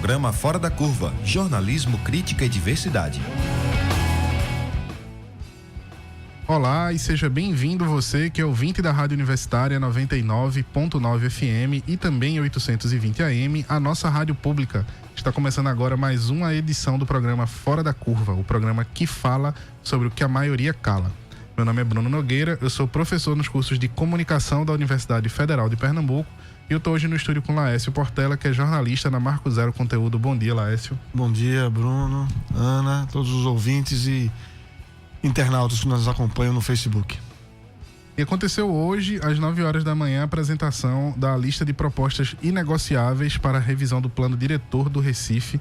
Programa Fora da Curva, jornalismo, crítica e diversidade. Olá e seja bem-vindo você que é ouvinte da Rádio Universitária 99.9 FM e também 820 AM, a nossa rádio pública. Está começando agora mais uma edição do programa Fora da Curva, o programa que fala sobre o que a maioria cala. Meu nome é Bruno Nogueira, eu sou professor nos cursos de Comunicação da Universidade Federal de Pernambuco e eu estou hoje no estúdio com Laércio Portela, que é jornalista na Marco Zero Conteúdo. Bom dia, Laércio. Bom dia, Bruno, Ana, todos os ouvintes e internautas que nos acompanham no Facebook. E aconteceu hoje, às 9 horas da manhã, a apresentação da lista de propostas inegociáveis para a revisão do plano diretor do Recife,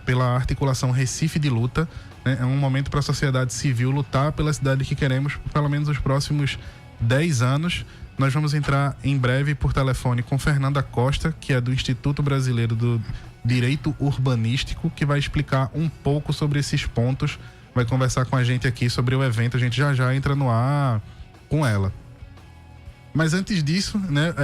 pela articulação Recife de Luta. É um momento para a sociedade civil lutar pela cidade que queremos por pelo menos os próximos 10 anos. Nós vamos entrar em breve por telefone com Fernanda Costa, que é do Instituto Brasileiro do Direito Urbanístico, que vai explicar um pouco sobre esses pontos, vai conversar com a gente aqui sobre o evento. A gente já entra no ar com ela. Mas antes disso, né,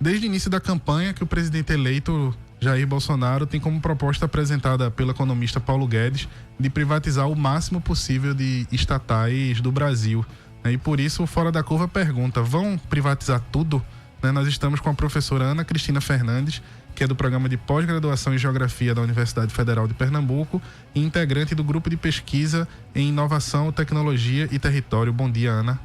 desde o início da campanha que o presidente eleito Jair Bolsonaro tem como proposta apresentada pelo economista Paulo Guedes de privatizar o máximo possível de estatais do Brasil. E por isso o Fora da Curva pergunta: vão privatizar tudo? Nós estamos com a professora Ana Cristina Fernandes, que é do programa de pós-graduação em Geografia da Universidade Federal de Pernambuco e integrante do grupo de pesquisa em Inovação, Tecnologia e Território. Bom dia, Ana.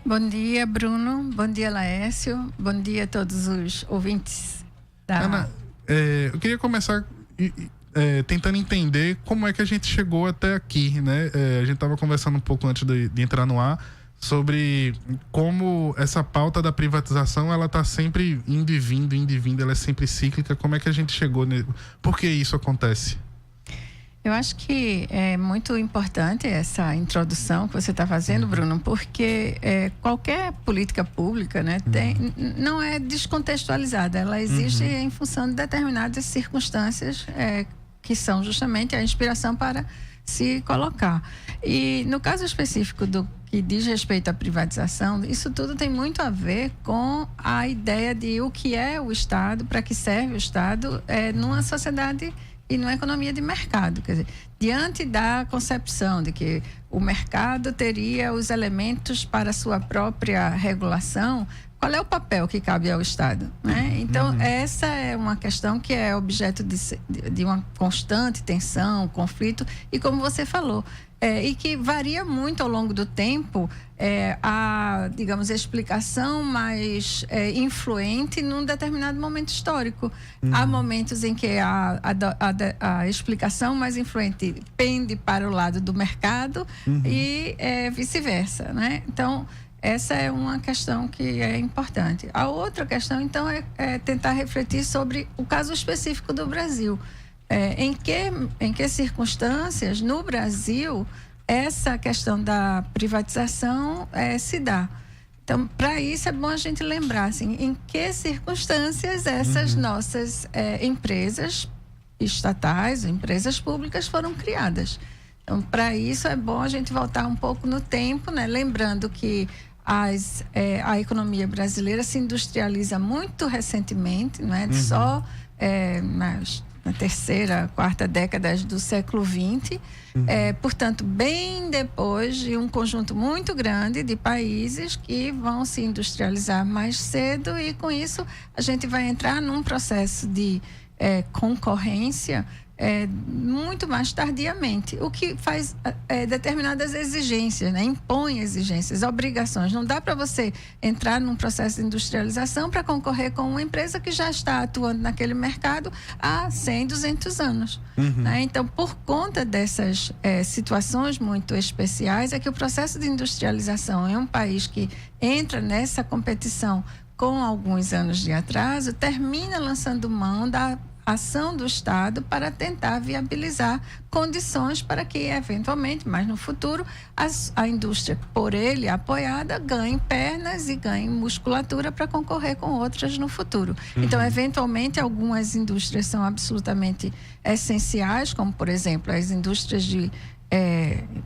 Bom dia, Bruno. Bom dia, Laércio. Bom dia a todos os ouvintes da... Ana, eu queria começar tentando entender como é que a gente chegou até aqui, né? A gente estava conversando um pouco antes de entrar no ar sobre como essa pauta da privatização, ela está sempre indo e vindo, ela é sempre cíclica. Como é que a gente chegou nele? Por que isso acontece? Eu acho que é muito importante essa introdução que você está fazendo, Bruno, porque qualquer política pública, né, não é descontextualizada, ela existe em função de determinadas circunstâncias que são justamente a inspiração para se colocar. E no caso específico do que diz respeito à privatização, isso tudo tem muito a ver com a ideia de o que é o Estado, para que serve o Estado numa sociedade e numa economia de mercado. Quer dizer, diante da concepção de que o mercado teria os elementos para sua própria regulação, qual é o papel que cabe ao Estado, né? Então, essa é uma questão que é objeto de uma constante tensão, conflito, e como você falou, e que varia muito ao longo do tempo, a, digamos, a explicação mais influente num determinado momento histórico. Há momentos em que a explicação mais influente pende para o lado do mercado e vice-versa, né? Então, essa é uma questão que é importante. A outra questão, então, é tentar refletir sobre o caso específico do Brasil. Em que circunstâncias, no Brasil, essa questão da privatização se dá. Então, para isso é bom a gente lembrar, assim, em que circunstâncias essas nossas empresas estatais, empresas públicas foram criadas. Então, para isso é bom a gente voltar um pouco no tempo, né? Lembrando que a economia brasileira se industrializa muito recentemente, não é? Só na terceira, quarta década do século XX, portanto, bem depois de um conjunto muito grande de países que vão se industrializar mais cedo, e com isso a gente vai entrar num processo de concorrência muito mais tardiamente, o que faz determinadas exigências, né? Impõe exigências, obrigações. Não dá para você entrar num processo de industrialização para concorrer com uma empresa que já está atuando naquele mercado há 100, 200 anos. Né? Então, por conta dessas situações muito especiais, é que o processo de industrialização em um país que entra nessa competição com alguns anos de atraso, termina lançando mão da ação do Estado para tentar viabilizar condições para que, eventualmente, mais no futuro, a indústria, por ele apoiada, ganhe pernas e ganhe musculatura para concorrer com outras no futuro. Então, eventualmente, algumas indústrias são absolutamente essenciais, como, por exemplo, as indústrias de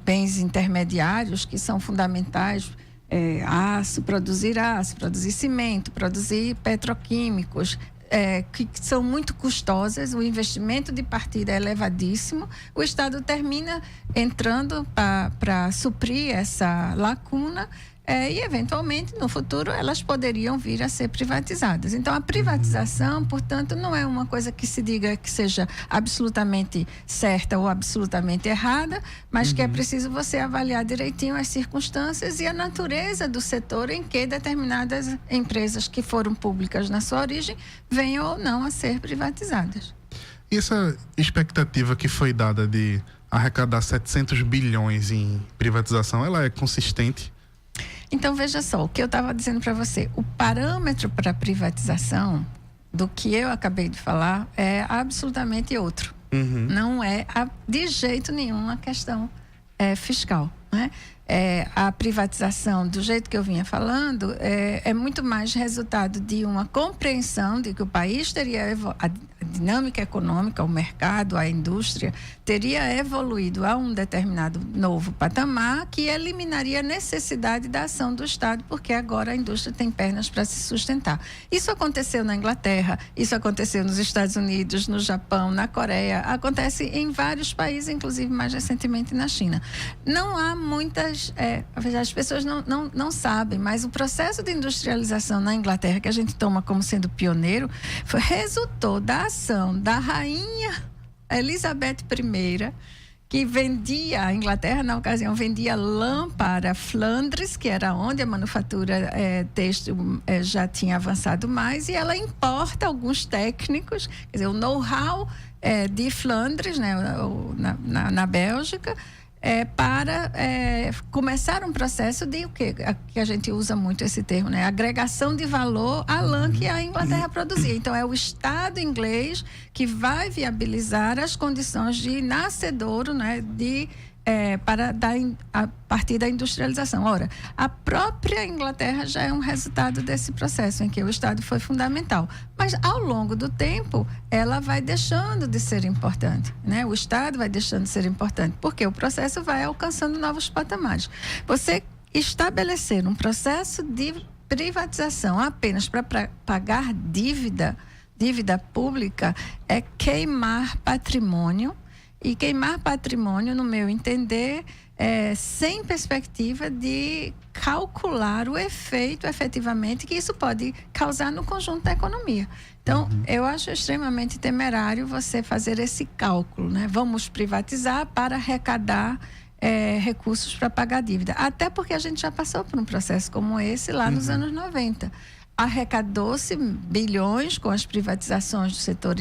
bens intermediários, que são fundamentais, produzir cimento, produzir petroquímicos, que são muito custosas, o investimento de partida é elevadíssimo, o Estado termina entrando para suprir essa lacuna. E, eventualmente, no futuro, elas poderiam vir a ser privatizadas. Então, a privatização, portanto, não é uma coisa que se diga que seja absolutamente certa ou absolutamente errada, mas que é preciso você avaliar direitinho as circunstâncias e a natureza do setor em que determinadas empresas que foram públicas na sua origem venham ou não a ser privatizadas. E essa expectativa que foi dada de arrecadar 700 bilhões em privatização, ela é consistente? Então, veja só, o que eu estava dizendo para você, o parâmetro para privatização do que eu acabei de falar é absolutamente outro. Não é de jeito nenhum a questão fiscal, né? A privatização, do jeito que eu vinha falando, é muito mais resultado de uma compreensão de que o país teria a dinâmica econômica, o mercado, a indústria, teria evoluído a um determinado novo patamar que eliminaria a necessidade da ação do Estado, porque agora a indústria tem pernas para se sustentar. Isso aconteceu na Inglaterra, isso aconteceu nos Estados Unidos, no Japão, na Coreia, acontece em vários países, inclusive mais recentemente na China. Não há muitas... as pessoas não sabem, mas o processo de industrialização na Inglaterra, que a gente toma como sendo pioneiro, resultou da ação da rainha Elizabeth I, que vendia, a Inglaterra na ocasião vendia lã para Flandres, que era onde a manufatura têxtil já tinha avançado mais, e ela importa alguns técnicos, quer dizer, o know-how de Flandres, né, na Bélgica, para começar um processo de o quê? Que a gente usa muito esse termo, né? Agregação de valor à lã que a Inglaterra produzia. Então, é o Estado inglês que vai viabilizar as condições de nascedouro, né? A partir da industrialização. Ora, a própria Inglaterra já é um resultado desse processo em que o Estado foi fundamental. Mas, ao longo do tempo, ela vai deixando de ser importante, né? O Estado vai deixando de ser importante, porque o processo vai alcançando novos patamares. Você estabelecer um processo de privatização apenas para pagar dívida pública é queimar patrimônio. E queimar patrimônio, no meu entender, sem perspectiva de calcular o efeito, efetivamente, que isso pode causar no conjunto da economia. Então, eu acho extremamente temerário você fazer esse cálculo, né? Vamos privatizar para arrecadar recursos para pagar dívida. Até porque a gente já passou por um processo como esse lá nos anos 90. Arrecadou-se bilhões com as privatizações do setor...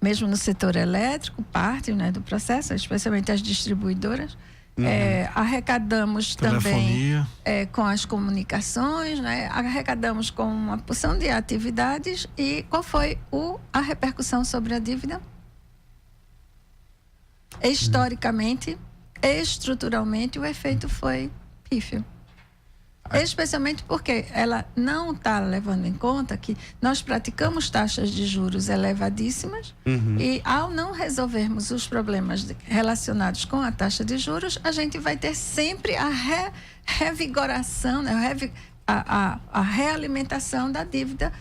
mesmo no setor elétrico, parte, né, do processo, especialmente as distribuidoras. Arrecadamos telefonia. Também com as comunicações, né? Arrecadamos com uma porção de atividades. E qual foi a repercussão sobre a dívida? Historicamente, estruturalmente, o efeito foi pífio. Especialmente porque ela não está levando em conta que nós praticamos taxas de juros elevadíssimas e, ao não resolvermos os problemas relacionados com a taxa de juros, a gente vai ter sempre a revigoração, né? a realimentação da dívida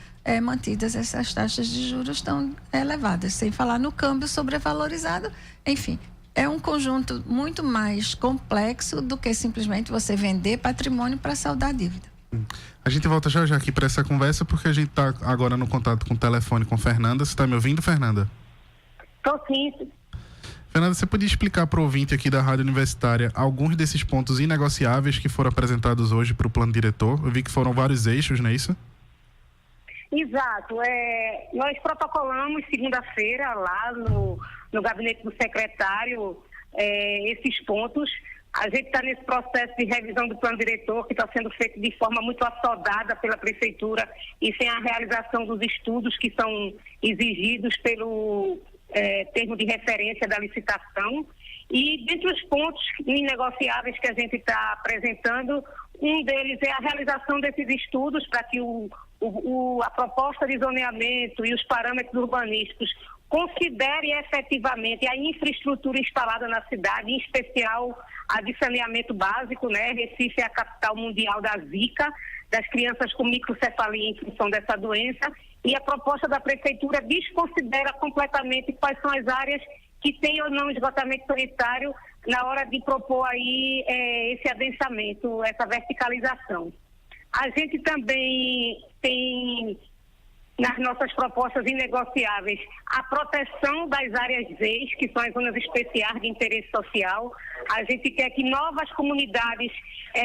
mantidas essas taxas de juros tão elevadas, sem falar no câmbio sobrevalorizado, enfim. É um conjunto muito mais complexo do que simplesmente você vender patrimônio para saldar a dívida. A gente volta já aqui para essa conversa, porque a gente está agora no contato com o telefone com Fernanda. Você está me ouvindo, Fernanda? Estou sim. Fernanda, você podia explicar para o ouvinte aqui da Rádio Universitária alguns desses pontos inegociáveis que foram apresentados hoje para o plano diretor? Eu vi que foram vários eixos, não é isso? Exato. Nós protocolamos segunda-feira lá no gabinete do secretário esses pontos. A gente está nesse processo de revisão do plano diretor, que está sendo feito de forma muito assodada pela prefeitura e sem a realização dos estudos que são exigidos pelo termo de referência da licitação. E dentre os pontos inegociáveis que a gente está apresentando, um deles é a realização desses estudos para que a proposta de zoneamento e os parâmetros urbanísticos considere efetivamente a infraestrutura instalada na cidade, em especial a de saneamento básico, né? Recife é a capital mundial da Zika, das crianças com microcefalia em função dessa doença, e a proposta da prefeitura desconsidera completamente quais são as áreas que têm ou não esgotamento sanitário na hora de propor aí esse adensamento, essa verticalização. A gente também tem nas nossas propostas inegociáveis a proteção das áreas ZEIS, que são as zonas especiais de interesse social. A gente quer que novas comunidades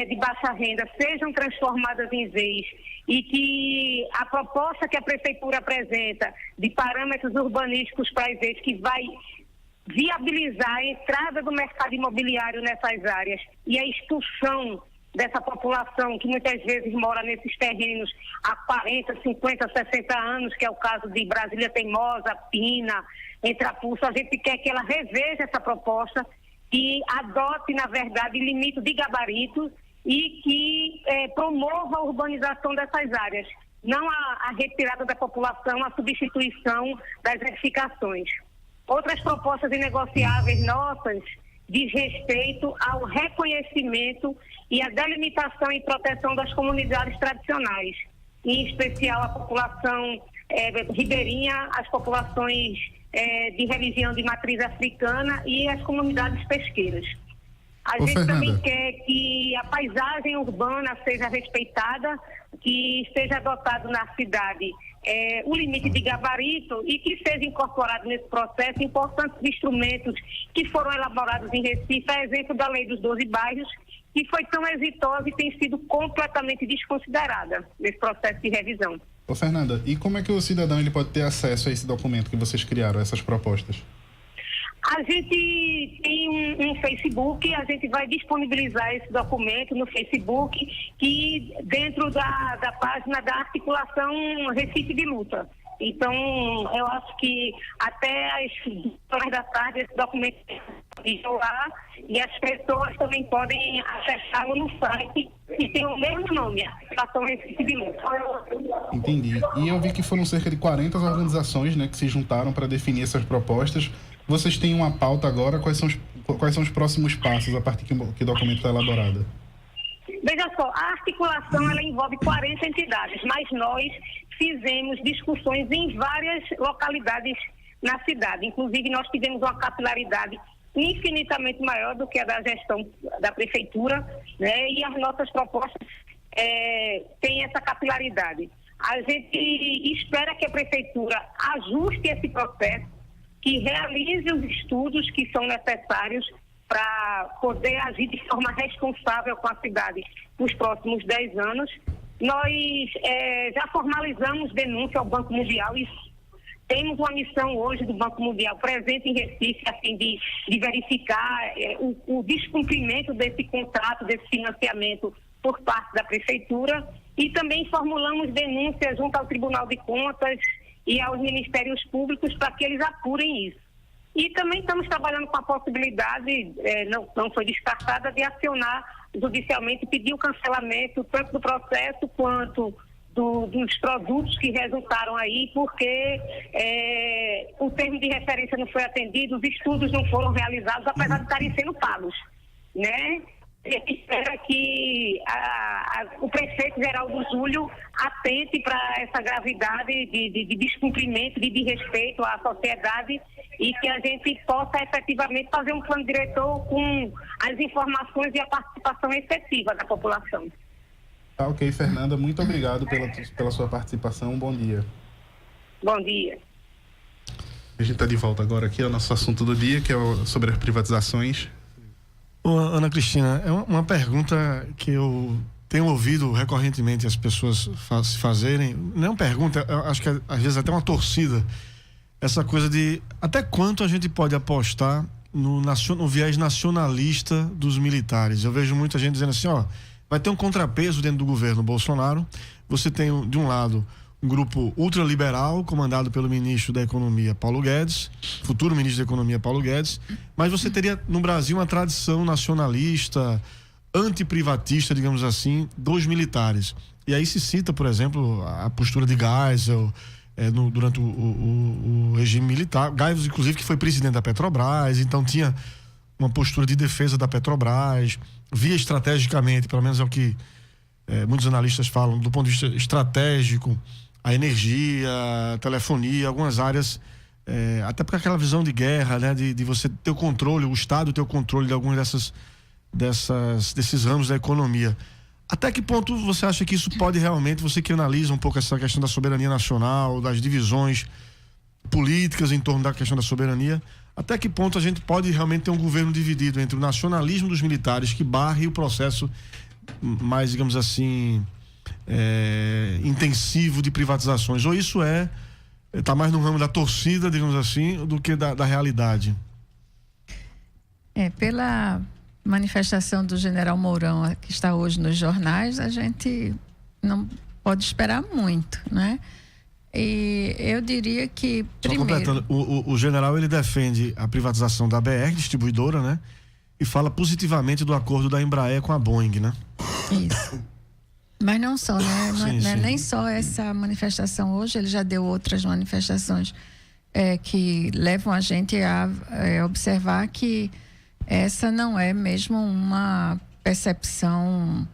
de baixa renda sejam transformadas em ZEIS e que a proposta que a prefeitura apresenta de parâmetros urbanísticos para as ZEIS, que vai viabilizar a entrada do mercado imobiliário nessas áreas e a expulsão dessa população que muitas vezes mora nesses terrenos há 40, 50, 60 anos, que é o caso de Brasília Teimosa, Pina, Entrapulso. A gente quer que ela reveja essa proposta e adote, na verdade, limite de gabarito e que promova a urbanização dessas áreas, não a retirada da população, a substituição das edificações. Outras propostas inegociáveis nossas diz respeito ao reconhecimento e à delimitação e proteção das comunidades tradicionais, em especial a população ribeirinha, as populações de religião de matriz africana e as comunidades pesqueiras. A gente Fernanda, também quer que a paisagem urbana seja respeitada, que seja adotado na cidade o limite de gabarito e que seja incorporado nesse processo importantes instrumentos que foram elaborados em Recife, a exemplo da Lei dos 12 Bairros, que foi tão exitosa e tem sido completamente desconsiderada nesse processo de revisão. Fernanda, e como é que o cidadão ele pode ter acesso a esse documento que vocês criaram, essas propostas? A gente tem um Facebook, a gente vai disponibilizar esse documento no Facebook, que dentro da página da articulação Recife de Luta. Então, eu acho que até às 2 horas da tarde esse documento está lá e as pessoas também podem acessá-lo no site que tem o mesmo nome, Articulação Recife de Luta. Entendi. E eu vi que foram cerca de 40 organizações, né, que se juntaram para definir essas propostas. Vocês têm uma pauta agora? Quais são os próximos passos a partir que o documento está elaborado? Veja só, a articulação ela envolve 40 entidades, mas nós fizemos discussões em várias localidades na cidade. Inclusive, nós tivemos uma capilaridade infinitamente maior do que a da gestão da prefeitura, né? E as nossas propostas têm essa capilaridade. A gente espera que a prefeitura ajuste esse processo, que realize os estudos que são necessários para poder agir de forma responsável com a cidade nos próximos 10 anos. Nós já formalizamos denúncia ao Banco Mundial e temos uma missão hoje do Banco Mundial presente em Recife, a fim de verificar o descumprimento desse contrato, desse financiamento por parte da Prefeitura, e também formulamos denúncias junto ao Tribunal de Contas e aos Ministérios Públicos para que eles apurem isso. E também estamos trabalhando com a possibilidade, não foi descartada, de acionar judicialmente, pedir o cancelamento tanto do processo quanto dos produtos que resultaram aí, porque o termo de referência não foi atendido, os estudos não foram realizados, apesar de estarem sendo pagos, né? A gente espera que o prefeito Geraldo Júlio atente para essa gravidade de descumprimento, de desrespeito à sociedade, e que a gente possa efetivamente fazer um plano diretor com as informações e a participação efetiva da população. Tá, ok, Fernanda, muito obrigado pela sua participação. Bom dia. Bom dia. A gente está de volta agora aqui ao nosso assunto do dia, que é sobre as privatizações. Ana Cristina, é uma pergunta que eu tenho ouvido recorrentemente as pessoas fazerem. Não é uma pergunta, eu acho que às vezes até uma torcida. Essa coisa de até quanto a gente pode apostar no viés nacionalista dos militares. Eu vejo muita gente dizendo assim, vai ter um contrapeso dentro do governo Bolsonaro. Você tem, de um lado, um grupo ultraliberal comandado pelo ministro da Economia, Paulo Guedes, futuro ministro da Economia, Paulo Guedes, mas você teria no Brasil uma tradição nacionalista, antiprivatista, digamos assim, dos militares. E aí se cita, por exemplo, a postura de Geisel, durante o regime militar. Geisel, inclusive, que foi presidente da Petrobras, então tinha uma postura de defesa da Petrobras, via estrategicamente, pelo menos é o que muitos analistas falam, do ponto de vista estratégico, a energia, a telefonia, algumas áreas, até porque aquela visão de guerra, né, de você ter o controle, o Estado ter o controle de alguns desses ramos da economia. Até que ponto você acha que isso pode realmente, você que analisa um pouco essa questão da soberania nacional, das divisões políticas em torno da questão da soberania, até que ponto a gente pode realmente ter um governo dividido entre o nacionalismo dos militares, que barre o processo mais, digamos assim, intensivo de privatizações, ou isso está mais no ramo da torcida, digamos assim, do que da realidade? Pela manifestação do general Mourão, que está hoje nos jornais, a gente não pode esperar muito, né? E eu diria que, primeiro... O general, ele defende a privatização da BR, distribuidora, né? E fala positivamente do acordo da Embraer com a Boeing, né? Isso. Mas não só, né? Não é nem só essa manifestação hoje, ele já deu outras manifestações que levam a gente a observar que essa não é mesmo uma percepção,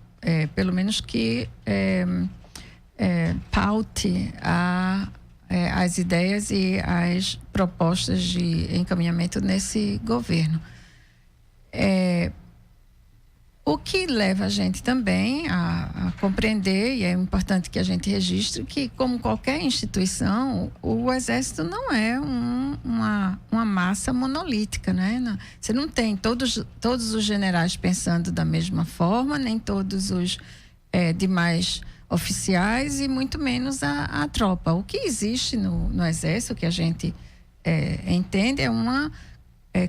pelo menos que paute as ideias e as propostas de encaminhamento nesse governo. O que leva a gente também a compreender, e é importante que a gente registre, que, como qualquer instituição, o Exército não é uma massa monolítica, né? Você não tem todos os generais pensando da mesma forma, nem todos os demais oficiais, e muito menos a tropa. O que existe no Exército, que a gente entende, é uma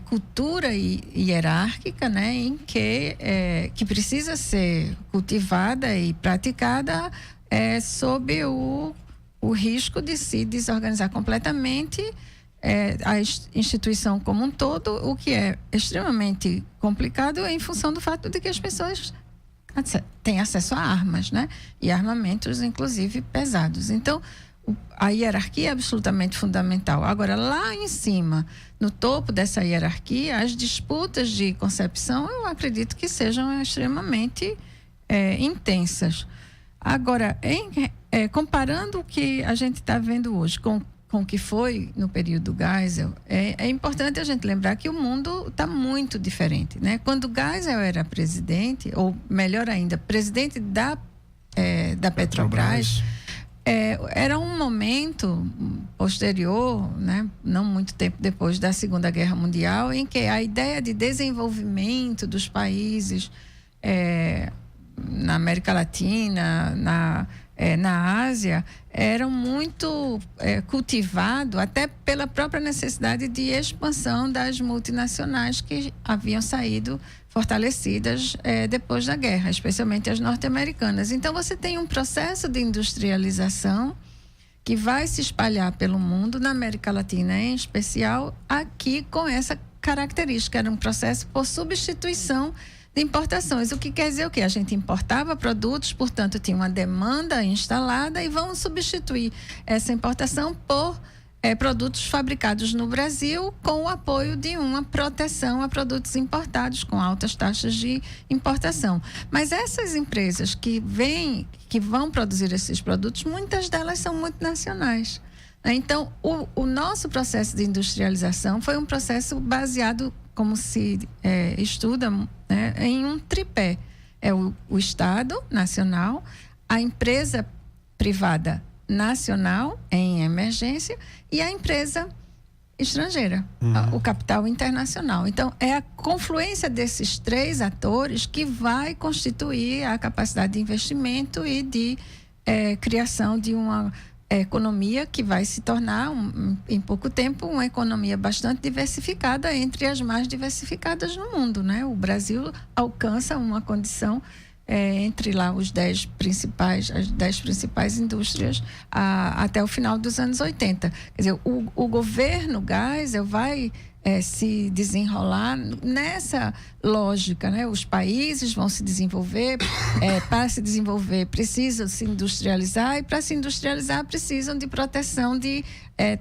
cultura hierárquica, né, em que precisa ser cultivada e praticada sob o risco de se desorganizar completamente a instituição como um todo, o que é extremamente complicado em função do fato de que as pessoas têm acesso a armas, né, e armamentos, inclusive, pesados. Então, a hierarquia é absolutamente fundamental. Agora, lá em cima, no topo dessa hierarquia, as disputas de concepção, eu acredito que sejam extremamente intensas. Agora, comparando o que a gente está vendo hoje com o que foi no período Geisel, é importante a gente lembrar que o mundo está muito diferente, né? Quando Geisel era presidente, ou melhor ainda, presidente da Petrobras, era um momento posterior, né, não muito tempo depois da Segunda Guerra Mundial, em que a ideia de desenvolvimento dos países na América Latina, na Ásia, era muito cultivado até pela própria necessidade de expansão das multinacionais que haviam saído fortalecidas depois da guerra, especialmente as norte-americanas. Então, você tem um processo de industrialização que vai se espalhar pelo mundo, na América Latina em especial, aqui com essa característica. Era um processo por substituição de importações. O que quer dizer o quê? A gente importava produtos, portanto, tinha uma demanda instalada e vamos substituir essa importação por produtos fabricados no Brasil com o apoio de uma proteção a produtos importados com altas taxas de importação. Mas essas empresas que vão produzir esses produtos, muitas delas são multinacionais. Então, o nosso processo de industrialização foi um processo baseado, como se estuda, né, em um tripé. O Estado nacional, a empresa privada nacional em emergência e a empresa estrangeira, o capital internacional. Então, é a confluência desses três atores que vai constituir a capacidade de investimento e de criação de uma economia que vai se tornar, em pouco tempo, uma economia bastante diversificada, entre as mais diversificadas no mundo, né? O Brasil alcança uma condição entre lá as 10 principais indústrias até o final dos anos 80. Quer dizer, o governo Geisel vai se desenrolar nessa lógica, né? Os países vão se desenvolver, para se desenvolver precisam se industrializar, e para se industrializar precisam de proteção de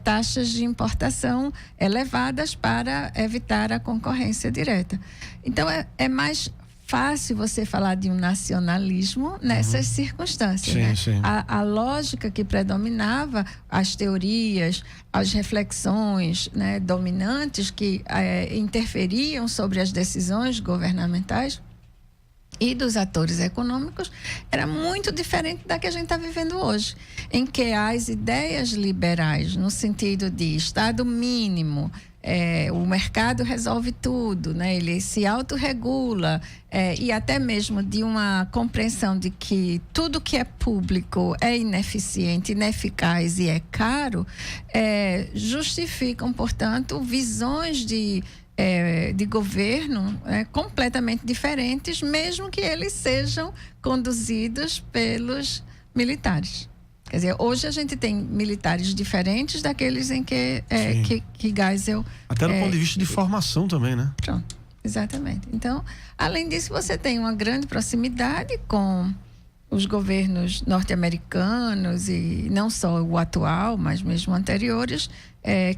taxas de importação elevadas para evitar a concorrência direta. Então é mais fácil você falar de um nacionalismo nessas circunstâncias. Sim, né? sim. A lógica que predominava, as teorias, as reflexões, né, dominantes que interferiam sobre as decisões governamentais e dos atores econômicos, era muito diferente da que a gente está vivendo hoje, em que as ideias liberais, no sentido de Estado mínimo, o mercado resolve tudo, né? Ele se autorregula, e até mesmo de uma compreensão de que tudo que é público é ineficiente, ineficaz e é caro, justificam, portanto, visões de governo completamente diferentes, mesmo que eles sejam conduzidos pelos militares. Quer dizer, hoje a gente tem militares diferentes daqueles em que Geisel... Até do ponto de vista de formação também, né? Pronto, exatamente. Então, além disso, você tem uma grande proximidade com os governos norte-americanos, e não só o atual, mas mesmo anteriores,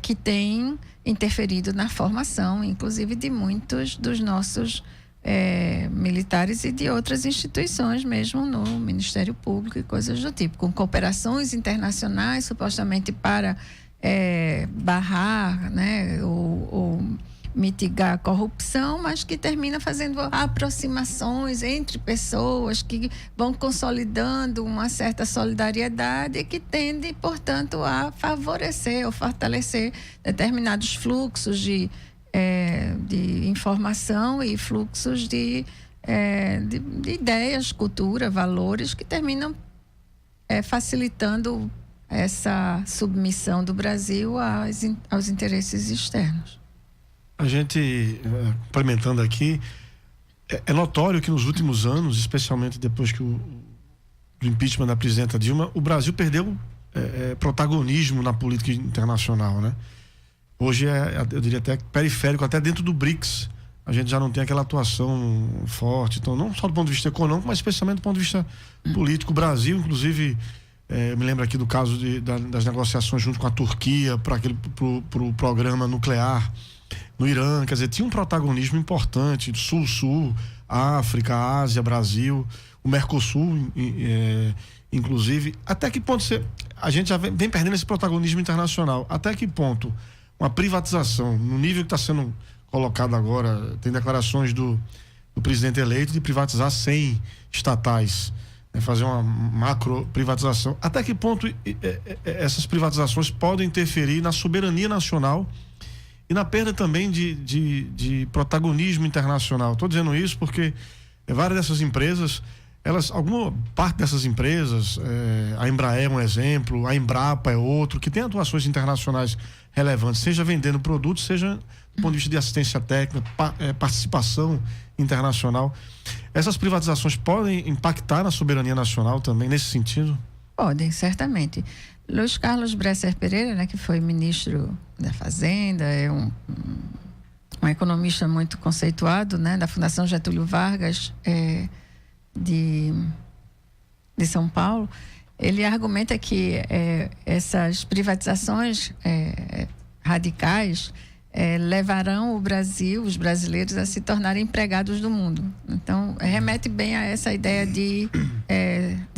que têm interferido na formação, inclusive de muitos dos nossos militares e de outras instituições, mesmo no Ministério Público e coisas do tipo, com cooperações internacionais supostamente para barrar, né, ou mitigar a corrupção, mas que termina fazendo aproximações entre pessoas que vão consolidando uma certa solidariedade e que tende, portanto, a favorecer ou fortalecer determinados fluxos de informação e fluxos de ideias, cultura, valores que terminam facilitando essa submissão do Brasil aos interesses externos. A gente, complementando aqui, é notório que nos últimos anos, especialmente depois que do impeachment da presidenta Dilma, o Brasil perdeu protagonismo na política internacional, né? Hoje eu diria até periférico, até dentro do BRICS. A gente já não tem aquela atuação forte, então, não só do ponto de vista econômico, mas especialmente do ponto de vista político. O Brasil, inclusive, eu me lembro aqui do caso das negociações junto com a Turquia para o programa nuclear no Irã. Quer dizer, tinha um protagonismo importante, Sul-Sul, África, Ásia, Brasil, o Mercosul, inclusive. Até que ponto a gente já vem perdendo esse protagonismo internacional? Até que ponto uma privatização, no nível que está sendo colocado agora, tem declarações do presidente eleito de privatizar 100 estatais, fazer uma macro privatização. Até que ponto essas privatizações podem interferir na soberania nacional e na perda também de protagonismo internacional? Estou dizendo isso porque várias dessas empresas, alguma parte dessas empresas, a Embraer é um exemplo, a Embrapa é outro, que tem atuações internacionais relevantes, seja vendendo produtos, seja do ponto de vista de assistência técnica, participação internacional. Essas privatizações podem impactar na soberania nacional também, nesse sentido? Podem, certamente. Luiz Carlos Bresser Pereira, né, que foi ministro da Fazenda, é um economista muito conceituado, né, da Fundação Getúlio Vargas, de São Paulo. Ele argumenta que essas privatizações radicais levarão o Brasil, os brasileiros, a se tornarem empregados do mundo. Então, remete bem a essa ideia de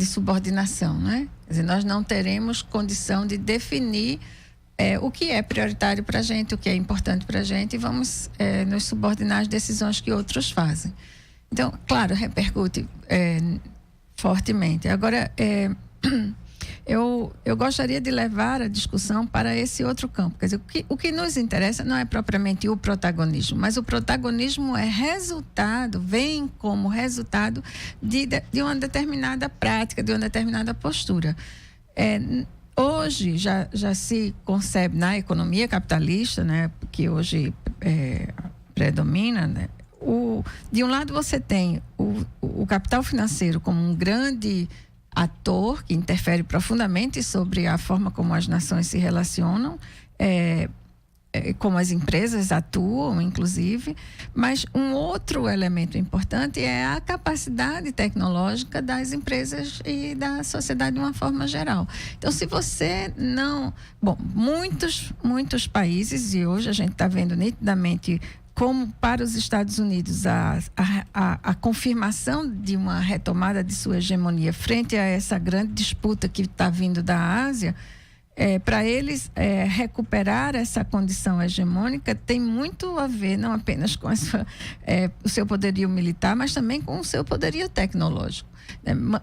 subordinação, né? Quer dizer, nós não teremos condição de definir o que é prioritário para a gente, o que é importante para a gente, e vamos nos subordinar às decisões que outros fazem. Então, claro, repercute fortemente. Agora, eu gostaria de levar a discussão para esse outro campo. Quer dizer, o que nos interessa não é propriamente o protagonismo, mas o protagonismo vem como resultado de uma determinada prática, de uma determinada postura. Hoje já se concebe na economia capitalista, né, que hoje predomina, né, de um lado você tem o capital financeiro como um grande ator que interfere profundamente sobre a forma como as nações se relacionam, como as empresas atuam, inclusive, mas um outro elemento importante é a capacidade tecnológica das empresas e da sociedade de uma forma geral. Então, se você não... Bom, muitos países, e hoje a gente está vendo nitidamente como para os Estados Unidos a confirmação de uma retomada de sua hegemonia frente a essa grande disputa que está vindo da Ásia, para eles recuperar essa condição hegemônica tem muito a ver não apenas com o seu poderio militar, mas também com o seu poderio tecnológico.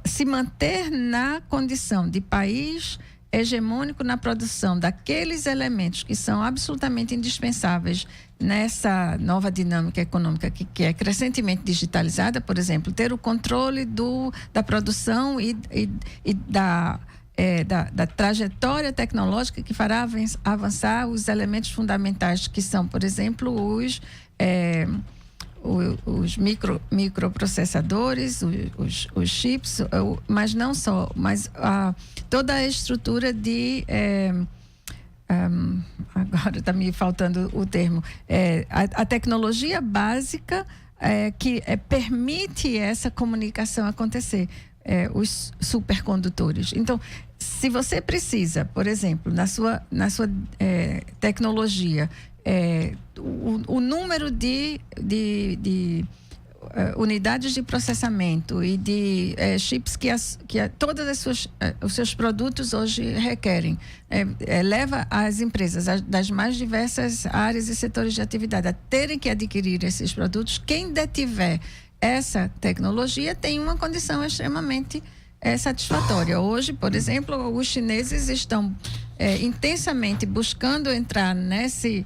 Se manter na condição de país hegemônico na produção daqueles elementos que são absolutamente indispensáveis nessa nova dinâmica econômica que é crescentemente digitalizada, por exemplo, ter o controle da produção e da trajetória tecnológica que fará avançar os elementos fundamentais que são, por exemplo, os microprocessadores, os chips, mas não só, mas toda a estrutura de... agora está me faltando o termo. A tecnologia básica que permite essa comunicação acontecer. Os supercondutores. Então, se você precisa, por exemplo, na sua tecnologia, o número de unidades de processamento e de chips que todos os seus produtos hoje requerem, leva as empresas das mais diversas áreas e setores de atividade a terem que adquirir esses produtos. Quem detiver essa tecnologia tem uma condição extremamente satisfatória. Hoje, por exemplo, os chineses estão intensamente buscando entrar nesse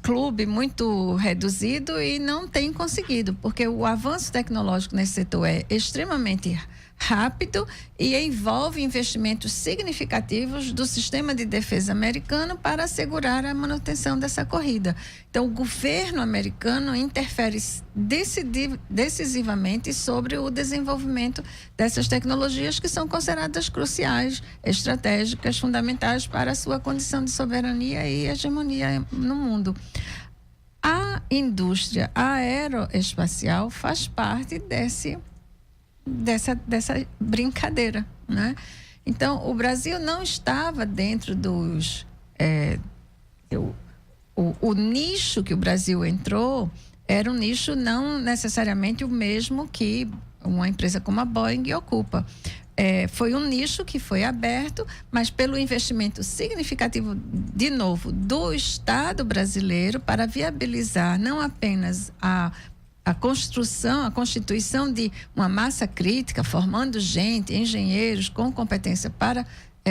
clube muito reduzido e não têm conseguido, porque o avanço tecnológico nesse setor é extremamente rápido e envolve investimentos significativos do sistema de defesa americano para assegurar a manutenção dessa corrida. Então, o governo americano interfere decisivamente sobre o desenvolvimento dessas tecnologias que são consideradas cruciais, estratégicas, fundamentais para a sua condição de soberania e hegemonia no mundo. A indústria aeroespacial faz parte dessa brincadeira, né? Então, o Brasil não estava dentro dos... O nicho que o Brasil entrou era um nicho não necessariamente o mesmo que uma empresa como a Boeing ocupa. Foi um nicho que foi aberto, mas pelo investimento significativo, de novo, do Estado brasileiro para viabilizar não apenas a constituição de uma massa crítica, formando gente, engenheiros com competência para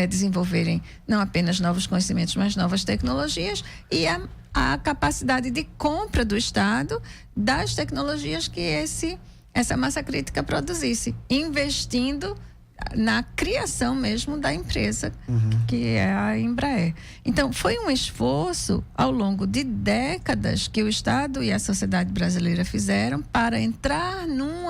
desenvolverem não apenas novos conhecimentos, mas novas tecnologias, e a capacidade de compra do Estado das tecnologias que essa massa crítica produzisse, investindo na criação mesmo da empresa, que é a Embraer. Então, foi um esforço ao longo de décadas que o Estado e a sociedade brasileira fizeram para entrar num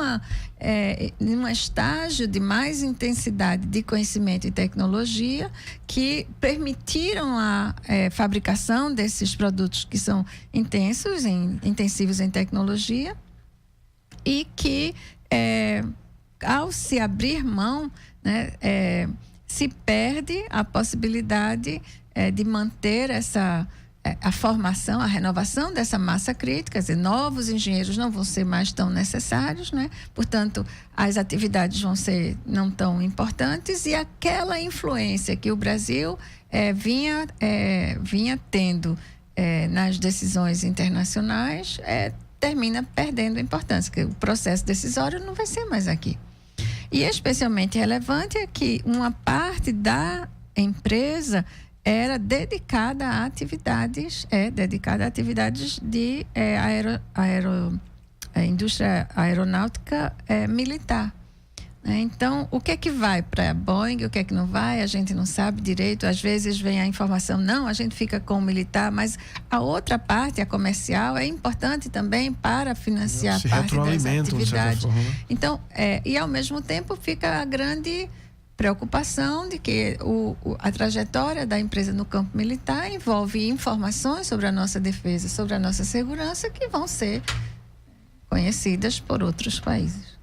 estágio de mais intensidade de conhecimento e tecnologia que permitiram a fabricação desses produtos que são intensivos em tecnologia e que ao se abrir mão, né, se perde a possibilidade de manter a formação, a renovação dessa massa crítica, quer dizer, novos engenheiros não vão ser mais tão necessários, né? Portanto, as atividades vão ser não tão importantes e aquela influência que o Brasil vinha tendo nas decisões internacionais termina perdendo importância, porque o processo decisório não vai ser mais aqui. E especialmente relevante é que uma parte da empresa era dedicada a atividades de indústria aeronáutica militar. Então, o que é que vai para a Boeing, o que é que não vai, a gente não sabe direito. Às vezes vem a informação, não, a gente fica com o militar, mas a outra parte, a comercial, é importante também para financiar parte dessa atividade. Então, e ao mesmo tempo fica a grande preocupação de que a trajetória da empresa no campo militar envolve informações sobre a nossa defesa, sobre a nossa segurança, que vão ser conhecidas por outros países.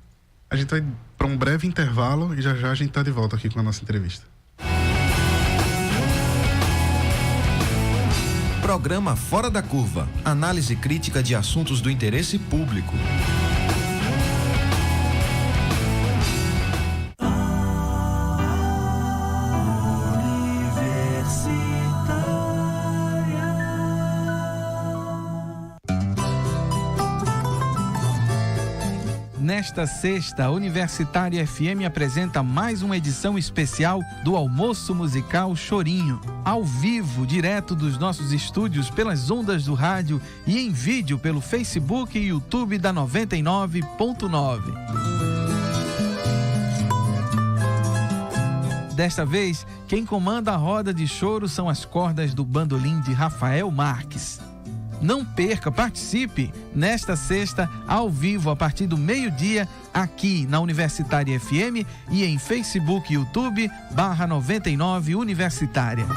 A gente vai para um breve intervalo e já a gente está de volta aqui com a nossa entrevista. Programa Fora da Curva. Análise crítica de assuntos do interesse público. Nesta sexta, a Universitária FM apresenta mais uma edição especial do Almoço Musical Chorinho, ao vivo, direto dos nossos estúdios pelas ondas do rádio e em vídeo pelo Facebook e YouTube da 99.9. Desta vez, quem comanda a roda de choro são as cordas do bandolim de Rafael Marques. Não perca, participe nesta sexta, ao vivo, a partir do meio-dia, aqui na Universitária FM e em Facebook e YouTube, /99 Universitária.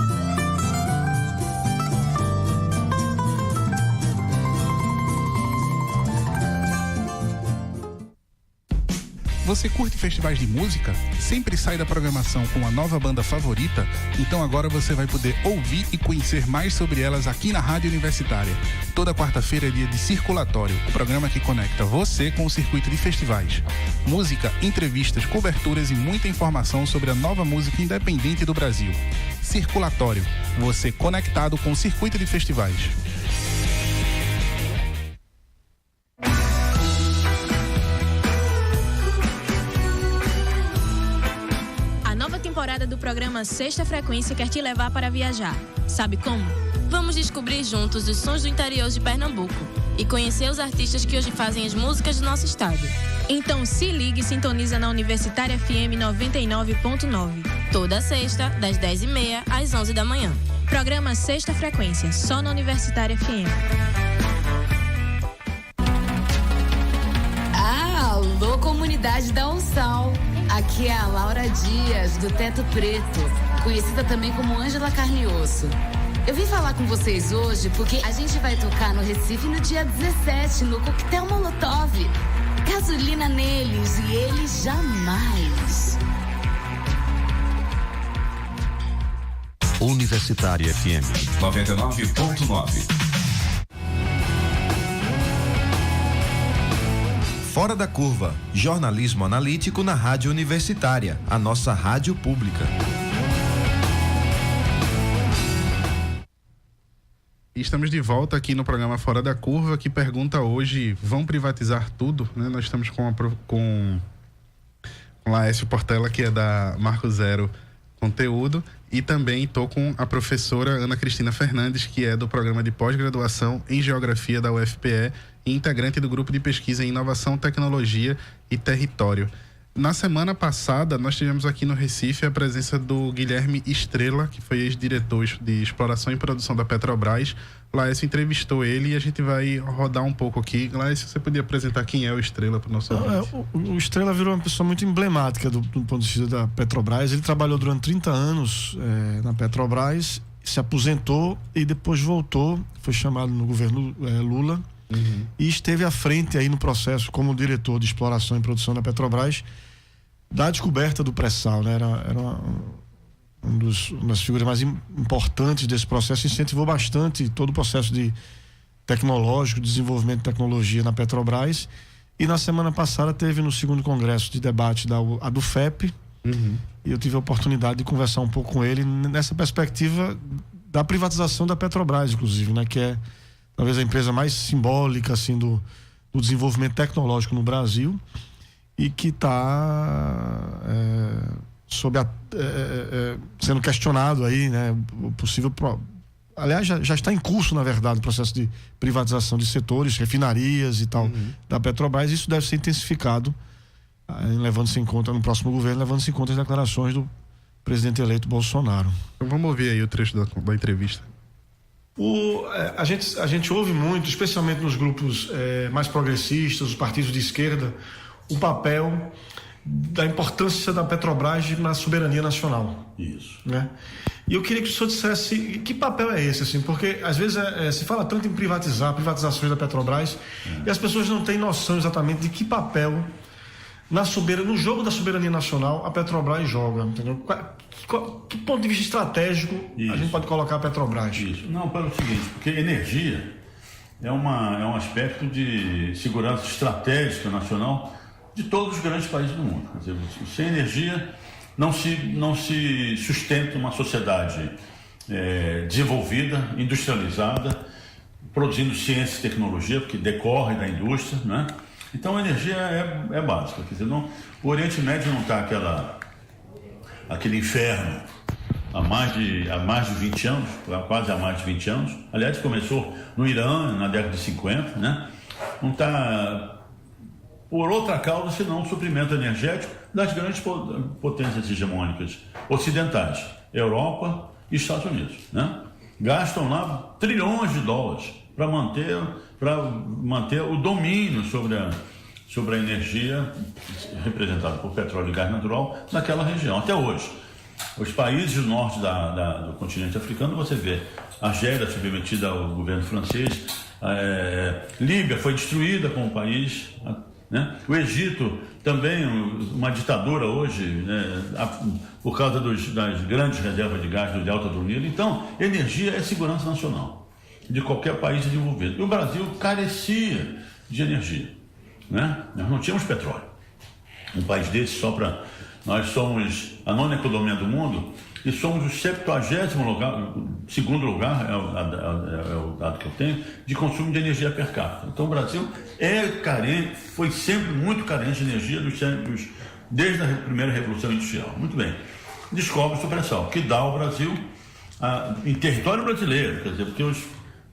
Você curte festivais de música? Sempre sai da programação com a nova banda favorita? Então agora você vai poder ouvir e conhecer mais sobre elas aqui na Rádio Universitária. Toda quarta-feira é dia de Circulatório, o programa que conecta você com o circuito de festivais. Música, entrevistas, coberturas e muita informação sobre a nova música independente do Brasil. Circulatório, você conectado com o circuito de festivais. Do programa Sexta Frequência quer te levar para viajar. Sabe como? Vamos descobrir juntos os sons do interior de Pernambuco e conhecer os artistas que hoje fazem as músicas do nosso estado. Então se ligue e sintoniza na Universitária FM 99.9. Toda sexta, das 10h30 às 11 da manhã. Programa Sexta Frequência, só na Universitária FM. Alô, comunidade da Unsal. Aqui é a Laura Dias, do Teto Preto, conhecida também como Ângela Carne e Osso. Eu vim falar com vocês hoje porque a gente vai tocar no Recife no dia 17, no Coquetel Molotov. Gasolina neles e eles jamais. Universitária FM 99.9. Fora da Curva, jornalismo analítico na Rádio Universitária, a nossa rádio pública. Estamos de volta aqui no programa Fora da Curva, que pergunta hoje, vão privatizar tudo? Né? Nós estamos com Laércio Portela, que é da Marco Zero Conteúdo, e também estou com a professora Ana Cristina Fernandes, que é do programa de pós-graduação em Geografia da UFPE e integrante do grupo de pesquisa em Inovação, Tecnologia e Território. Na semana passada, nós tivemos aqui no Recife a presença do Guilherme Estrela, que foi ex-diretor de Exploração e Produção da Petrobras. Laércio entrevistou ele e a gente vai rodar um pouco aqui. Laércio, você podia apresentar quem é o Estrela para o nosso ouvinte? O Estrela virou uma pessoa muito emblemática do ponto de vista da Petrobras. Ele trabalhou durante 30 anos na Petrobras, se aposentou e depois voltou, foi chamado no governo Lula. Uhum. E esteve à frente aí no processo como diretor de exploração e produção da Petrobras da descoberta do pré-sal, né? Era uma das figuras mais importantes desse processo, incentivou bastante todo o processo tecnológico, desenvolvimento de tecnologia na Petrobras. E na semana passada teve no segundo congresso de debate a do FEP, e eu tive a oportunidade de conversar um pouco com ele nessa perspectiva da privatização da Petrobras, inclusive, né? Que é talvez a empresa mais simbólica assim do desenvolvimento tecnológico no Brasil e que está sendo questionado aí, né? O possível aliás, já está em curso, na verdade, o processo de privatização de setores, refinarias e tal, da Petrobras. Isso deve ser intensificado levando-se em conta, no próximo governo, levando-se em conta as declarações do presidente eleito Bolsonaro. Então vamos ouvir aí o trecho da entrevista. A gente ouve muito, especialmente nos grupos mais progressistas, os partidos de esquerda, o papel da importância da Petrobras na soberania nacional. Isso. Né? E eu queria que o senhor dissesse que papel é esse, assim, porque às vezes se fala tanto em privatizações da Petrobras, e as pessoas não têm noção exatamente de que papel no jogo da soberania nacional a Petrobras joga, entendeu? Que ponto de vista estratégico a gente pode colocar a Petrobras? Isso. Não, para o seguinte, porque energia é um aspecto de segurança estratégica nacional de todos os grandes países do mundo. Quer dizer, sem energia não se sustenta uma sociedade desenvolvida, industrializada, produzindo ciência e tecnologia, porque decorre da indústria, né? Então a energia é básica. Quer dizer, o Oriente Médio não está aquele inferno há mais de 20 anos, quase há mais de 20 anos. Aliás, começou no Irã na década de 50, né? Não está por outra causa senão o suprimento energético das grandes potências hegemônicas ocidentais, Europa e Estados Unidos, né? Gastam lá trilhões de dólares para manter o domínio sobre a energia representada por petróleo e gás natural naquela região, até hoje. Os países do norte do continente africano, você vê Argélia submetida ao governo francês, Líbia foi destruída como país, né? O Egito também, uma ditadura hoje, né? Por causa das grandes reservas de gás do delta do Nilo. Então, energia é segurança nacional de qualquer país desenvolvido. E o Brasil carecia de energia, né? Nós não tínhamos petróleo. Um país desse nós somos a 9ª economia do mundo e somos o 72º lugar, é o dado que eu tenho, de consumo de energia per capita. Então o Brasil foi sempre muito carente de energia desde a primeira Revolução Industrial. Muito bem. Descobre-se o pré-sal, que dá ao Brasil, em território brasileiro, quer dizer, porque os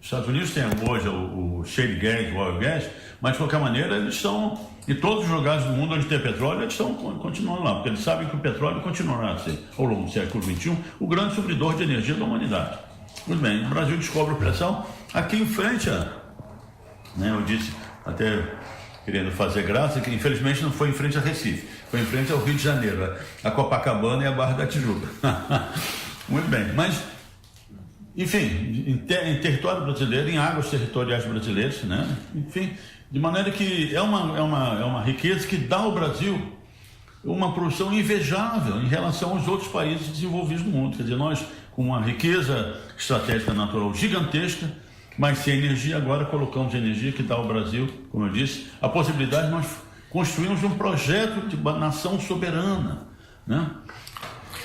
Estados Unidos têm hoje o shale gas, o oil gas, mas de qualquer maneira eles estão, em todos os lugares do mundo onde tem petróleo, eles estão continuando lá, porque eles sabem que o petróleo continuará a ser, ao longo do século XXI, o grande supridor de energia da humanidade. Muito bem, o Brasil descobre o pré-sal aqui em frente eu disse, até querendo fazer graça, que infelizmente não foi em frente a Recife, foi em frente ao Rio de Janeiro, a Copacabana e a Barra da Tijuca. Muito bem, mas enfim, em território brasileiro, em águas territoriais brasileiras, né? Enfim, de maneira que é uma riqueza que dá ao Brasil uma produção invejável em relação aos outros países desenvolvidos do mundo. Quer dizer, nós com uma riqueza estratégica natural gigantesca, mas sem energia, agora colocamos energia que dá ao Brasil, como eu disse, a possibilidade de nós construirmos um projeto de nação soberana, né?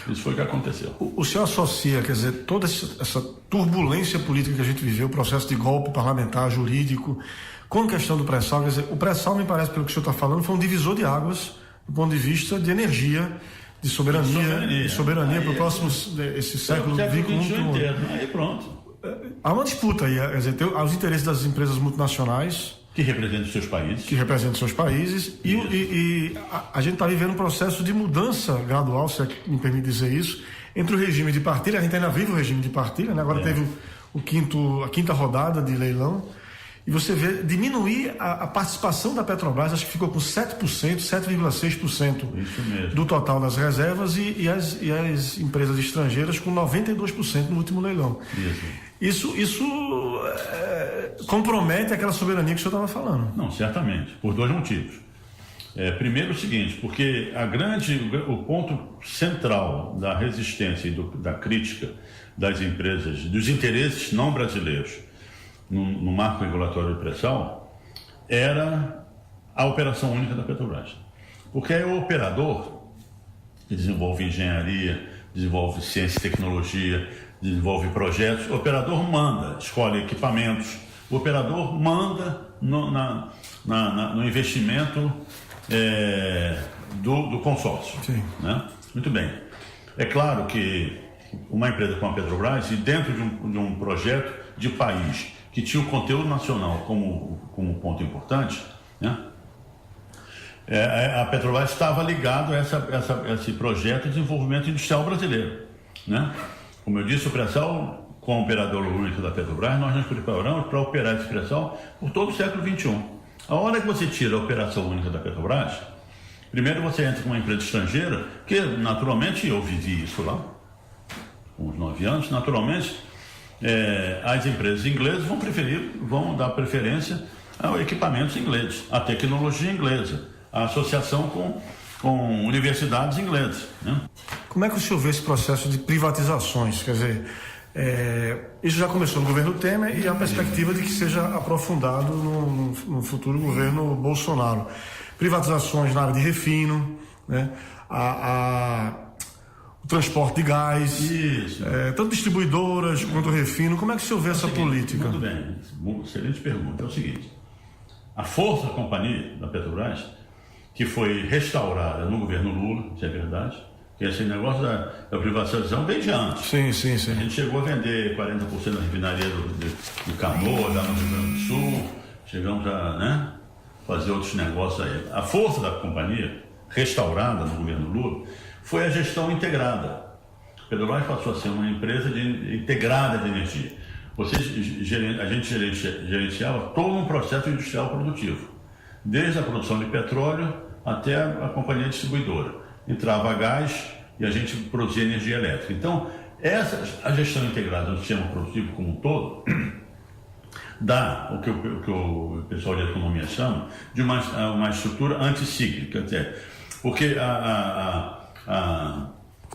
Isso foi o que aconteceu. O senhor associa, quer dizer, toda essa turbulência política que a gente viveu, o processo de golpe parlamentar, jurídico, com a questão do pré-sal, quer dizer, o pré-sal, me parece, pelo que o senhor está falando, foi um divisor de águas do ponto de vista de energia, de soberania para o próximo, esse século XXI inteiro. Aí pronto. Há uma disputa aí, quer dizer, há os interesses das empresas multinacionais que representam seus países. E a gente está vivendo um processo de mudança gradual, se é que me permite dizer isso, entre o regime de partilha. A gente ainda vive o regime de partilha, né? Agora teve a quinta rodada de leilão, e você vê diminuir a participação da Petrobras, acho que ficou com 7,6% do total das reservas, e as empresas estrangeiras com 92% no último leilão. Isso compromete aquela soberania que o senhor estava falando. Não, certamente, por dois motivos. Primeiro o seguinte, porque o ponto central da resistência e da crítica das empresas, dos interesses não brasileiros no marco regulatório de pré-sal, era a operação única da Petrobras. Porque é o operador que desenvolve engenharia, desenvolve ciência e tecnologia, desenvolve projetos, o operador manda, escolhe equipamentos, o operador manda no investimento do consórcio. Sim. Né? Muito bem. É claro que uma empresa como a Petrobras, e dentro de um projeto de país que tinha o conteúdo nacional como ponto importante, né? a Petrobras estava ligada a esse projeto de desenvolvimento industrial brasileiro, né? Como eu disse, o pré-sal, com a operadora única da Petrobras, nós nos preparamos para operar esse pré-sal por todo o século XXI. A hora que você tira a operação única da Petrobras, primeiro você entra com uma empresa estrangeira, que naturalmente eu vivi isso lá, com uns 9 anos, naturalmente as empresas inglesas vão dar preferência a equipamentos ingleses, a tecnologia inglesa, a associação com universidades inglesas, né? Como é que o senhor vê esse processo de privatizações? Quer dizer, isso já começou no governo Temer e a perspectiva de que seja aprofundado no futuro governo Bolsonaro. Privatizações na área de refino, né? O transporte de gás, tanto distribuidoras quanto refino. Como é que o senhor vê essa política? Muito bem, excelente pergunta. É o seguinte, a força da companhia da Petrobras, que foi restaurada no governo Lula, isso é verdade, que esse negócio da privatização vem de antes. Sim. A gente chegou a vender 40% da refinaria de Canoa, lá no Rio Grande do Sul, chegamos a fazer outros negócios aí. A força da companhia, restaurada no governo Lula, foi a gestão integrada. A Petrobras passou a ser uma empresa integrada de energia. A gente gerenciava todo um processo industrial produtivo, desde a produção de petróleo até a companhia distribuidora. Entrava gás e a gente produzia energia elétrica. Então, a gestão integrada do sistema produtivo como um todo dá o que o pessoal de economia chama de uma estrutura anticíclica, até. Porque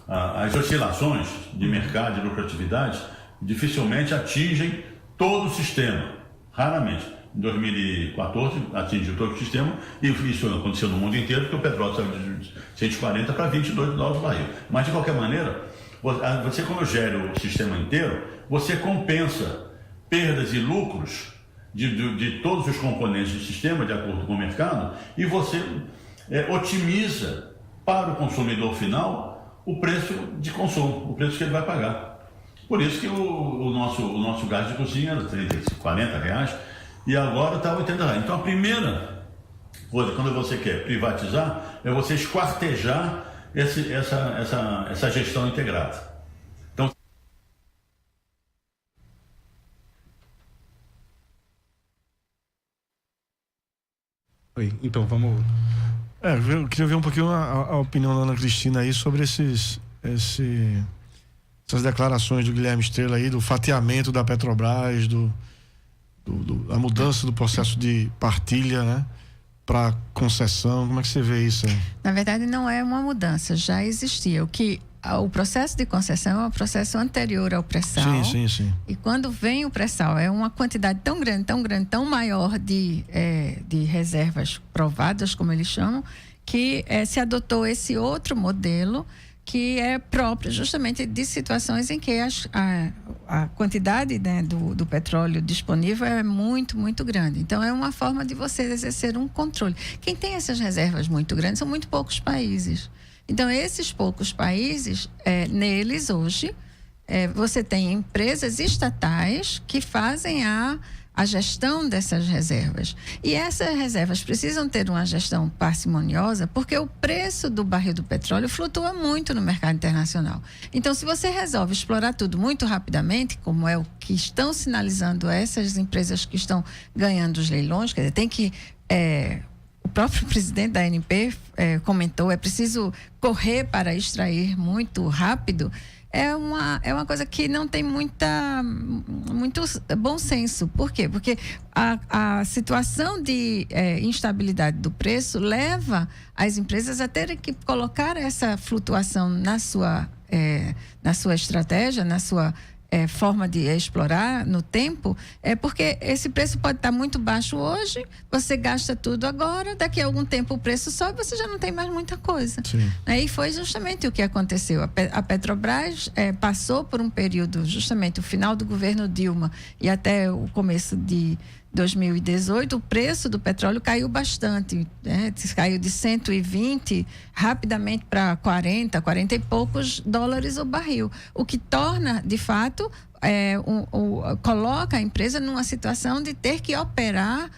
as oscilações de mercado e lucratividade dificilmente atingem todo o sistema, raramente. Em 2014 atingiu todo o sistema e isso aconteceu no mundo inteiro, porque o petróleo saiu de 140 para 22 dólares o barril. Mas de qualquer maneira, você quando gera o sistema inteiro, você compensa perdas e lucros de todos os componentes do sistema de acordo com o mercado e você otimiza para o consumidor final o preço de consumo, o preço que ele vai pagar. Por isso que o nosso gás de cozinha era 30, 40 reais e agora está 80 reais. Então a primeira coisa, quando você quer privatizar, é você esquartejar essa gestão integrada. Então, vamos... Eu queria ver um pouquinho a opinião da Ana Cristina aí sobre essas declarações do Guilherme Estrela aí, do fatiamento da Petrobras, a mudança do processo de partilha, né, para concessão. Como é que você vê isso aí? Na verdade, não é uma mudança, já existia. O processo de concessão é um processo anterior ao pré-sal. Sim. E quando vem o pré-sal, é uma quantidade tão grande, tão maior de reservas provadas, como eles chamam, que se adotou esse outro modelo que é próprio justamente de situações em que a quantidade, né, do petróleo disponível é muito, muito grande. Então, é uma forma de você exercer um controle. Quem tem essas reservas muito grandes são muito poucos países. Então, esses poucos países, neles hoje, você tem empresas estatais que fazem a gestão dessas reservas. E essas reservas precisam ter uma gestão parcimoniosa, porque o preço do barril do petróleo flutua muito no mercado internacional. Então, se você resolve explorar tudo muito rapidamente, como é o que estão sinalizando essas empresas que estão ganhando os leilões, quer dizer, tem que... O próprio presidente da ANP comentou, é preciso correr para extrair muito rápido. É uma coisa que não tem muito bom senso. Por quê? Porque a situação de instabilidade do preço leva as empresas a terem que colocar essa flutuação na sua estratégia, na sua forma de explorar no tempo, porque esse preço pode estar muito baixo hoje, você gasta tudo agora, daqui a algum tempo o preço sobe, você já não tem mais muita coisa. E foi justamente o que aconteceu. A Petrobras passou por um período, justamente o final do governo Dilma e até o começo de 2018, o preço do petróleo caiu bastante, né? Caiu de 120 rapidamente para 40 e poucos dólares o barril, o que torna, de fato, coloca a empresa numa situação de ter que operar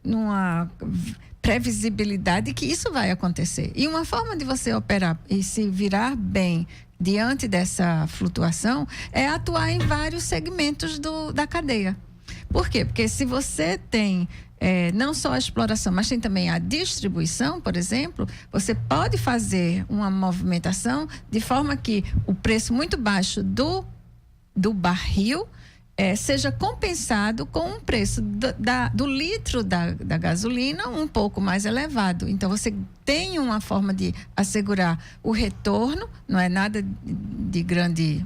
numa previsibilidade que isso vai acontecer. E uma forma de você operar e se virar bem diante dessa flutuação é atuar em vários segmentos da cadeia. Por quê? Porque se você tem não só a exploração, mas tem também a distribuição, por exemplo, você pode fazer uma movimentação de forma que o preço muito baixo do barril seja compensado com um preço do litro da gasolina um pouco mais elevado. Então, você tem uma forma de assegurar o retorno, não é nada de grande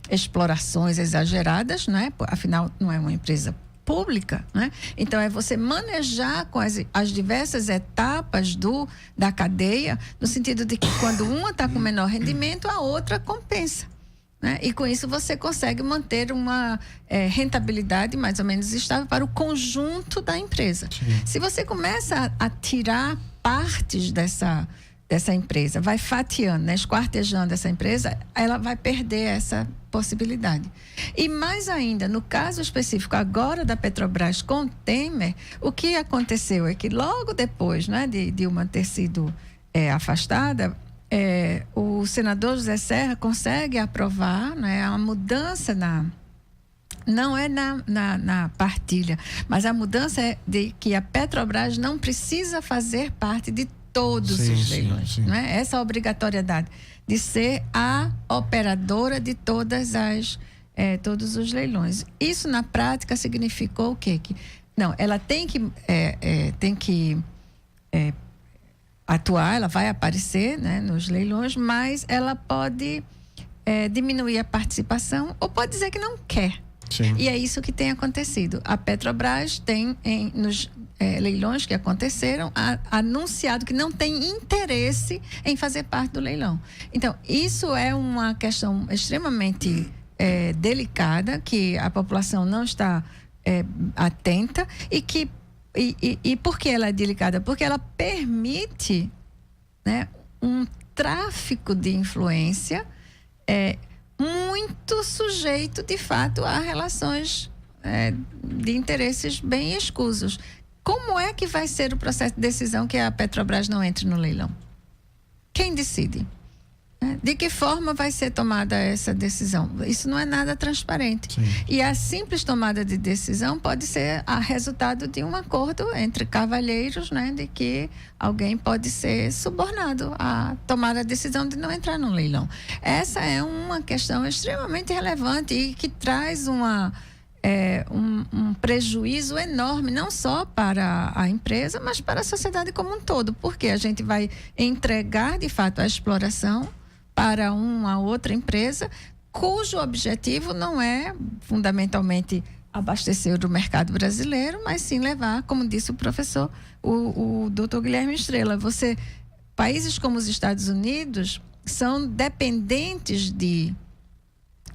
explorações exageradas, não é? Afinal, não é uma empresa pública, né? Então é você manejar com as diversas etapas da cadeia, no sentido de que quando uma está com menor rendimento, a outra compensa, né? E com isso você consegue manter uma rentabilidade mais ou menos estável para o conjunto da empresa. Sim. Se você começa a tirar partes dessa empresa, vai fatiando, né, esquartejando essa empresa, ela vai perder essa possibilidade. E mais ainda, no caso específico agora da Petrobras com Temer, o que aconteceu é que logo depois, né, de Dilma ter sido afastada, o senador José Serra consegue aprovar, né, a mudança não é na partilha, mas a mudança é de que a Petrobras não precisa fazer parte de todos os leilões. Sim. Né? Essa obrigatoriedade de ser a operadora de todos os leilões. Isso, na prática, significou o quê? Ela tem que atuar, ela vai aparecer, né, nos leilões, mas ela pode diminuir a participação ou pode dizer que não quer. Sim. E é isso que tem acontecido. A Petrobras tem, nos leilões que aconteceram, anunciado que não tem interesse em fazer parte do leilão. Então, isso é uma questão extremamente delicada, que a população não está atenta e por que ela é delicada? Porque ela permite, né, um tráfico de influência muito sujeito, de fato, a relações de interesses bem escusos. Como é que vai ser o processo de decisão que a Petrobras não entre no leilão? Quem decide? De que forma vai ser tomada essa decisão? Isso não é nada transparente. Sim. E a simples tomada de decisão pode ser a resultado de um acordo entre cavalheiros, né, de que alguém pode ser subornado a tomar a decisão de não entrar no leilão. Essa é uma questão extremamente relevante e que traz um prejuízo enorme, não só para a empresa, mas para a sociedade como um todo, porque a gente vai entregar, de fato, a exploração para uma outra empresa, cujo objetivo não é fundamentalmente abastecer o mercado brasileiro, mas sim levar, como disse o professor, o doutor Guilherme Estrela, países como os Estados Unidos são dependentes de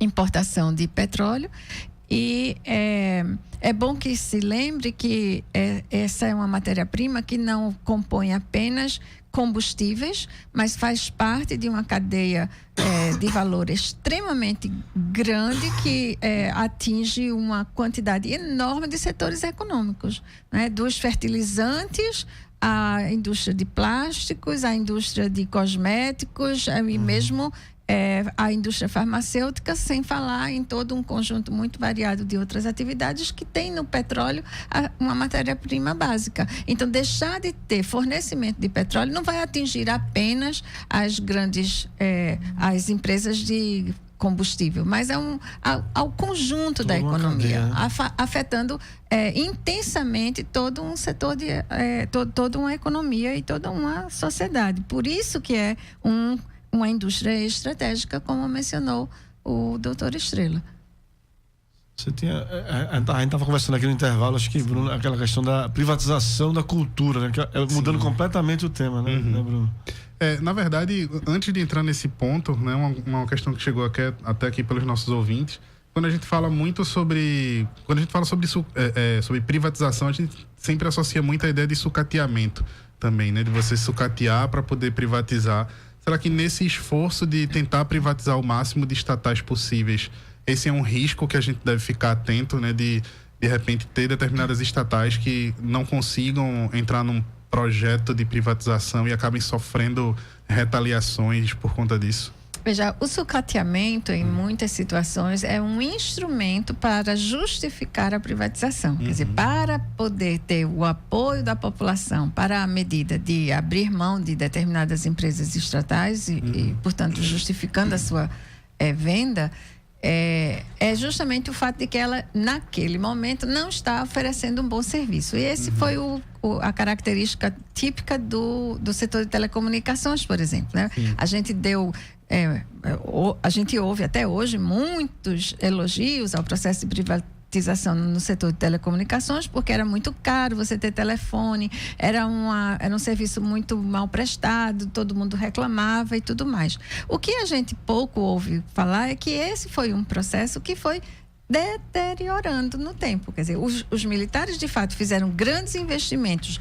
importação de petróleo. E é bom que se lembre que essa é uma matéria-prima que não compõe apenas combustíveis, mas faz parte de uma cadeia de valor extremamente grande que atinge uma quantidade enorme de setores econômicos, né? Dos fertilizantes à indústria de plásticos, à indústria de cosméticos e mesmo a indústria farmacêutica, sem falar em todo um conjunto muito variado de outras atividades que tem no petróleo uma matéria-prima básica. Então, deixar de ter fornecimento de petróleo não vai atingir apenas as grandes, as empresas de combustível, mas ao conjunto da economia, afetando intensamente todo um setor, toda uma economia e toda uma sociedade. Por isso que é uma indústria estratégica, como mencionou o doutor Estrela. A gente estava conversando aqui no intervalo, acho que, Bruno, aquela questão da privatização da cultura, né? Mudando completamente o tema, né, Bruno? Na verdade, antes de entrar nesse ponto, né, uma questão que chegou até aqui pelos nossos ouvintes, quando a gente fala muito sobre privatização, a gente sempre associa muito a ideia de sucateamento também, né, de você sucatear para poder privatizar. Será que nesse esforço de tentar privatizar o máximo de estatais possíveis, esse é um risco que a gente deve ficar atento, né? De de repente, ter determinadas estatais que não consigam entrar num projeto de privatização e acabem sofrendo retaliações por conta disso? Veja, o sucateamento, em muitas situações, é um instrumento para justificar a privatização. Quer dizer, para poder ter o apoio da população para a medida de abrir mão de determinadas empresas estatais e portanto, justificando a sua venda, é justamente o fato de que ela, naquele momento, não está oferecendo um bom serviço. E esse foi a característica típica do setor de telecomunicações, por exemplo, né? A gente a gente ouve até hoje muitos elogios ao processo de privatização no setor de telecomunicações, porque era muito caro você ter telefone, era um serviço muito mal prestado, todo mundo reclamava e tudo mais. O que a gente pouco ouve falar é que esse foi um processo que foi deteriorando no tempo. Quer dizer, os militares de fato fizeram grandes investimentos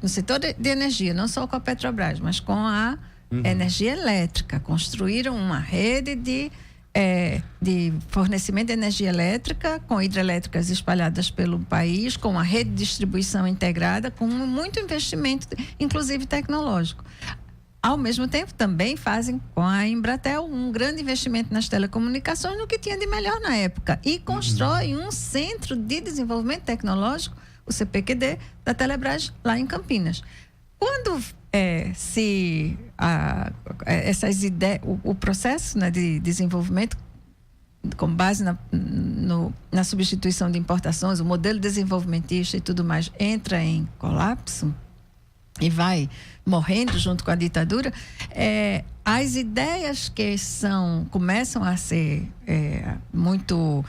no setor de energia, não só com a Petrobras, mas com a energia elétrica. Construíram uma rede de fornecimento de energia elétrica, com hidrelétricas espalhadas pelo país, com uma rede de distribuição integrada, com muito investimento, inclusive tecnológico. Ao mesmo tempo, também fazem com a Embratel um grande investimento nas telecomunicações, no que tinha de melhor na época, e constroem um centro de desenvolvimento tecnológico, o CPQD, da Telebrás, lá em Campinas. Quando essas ideias, o processo, né, de desenvolvimento com base na substituição de importações, o modelo desenvolvimentista e tudo mais entra em colapso e vai morrendo junto com a ditadura, as ideias que começam a ser muito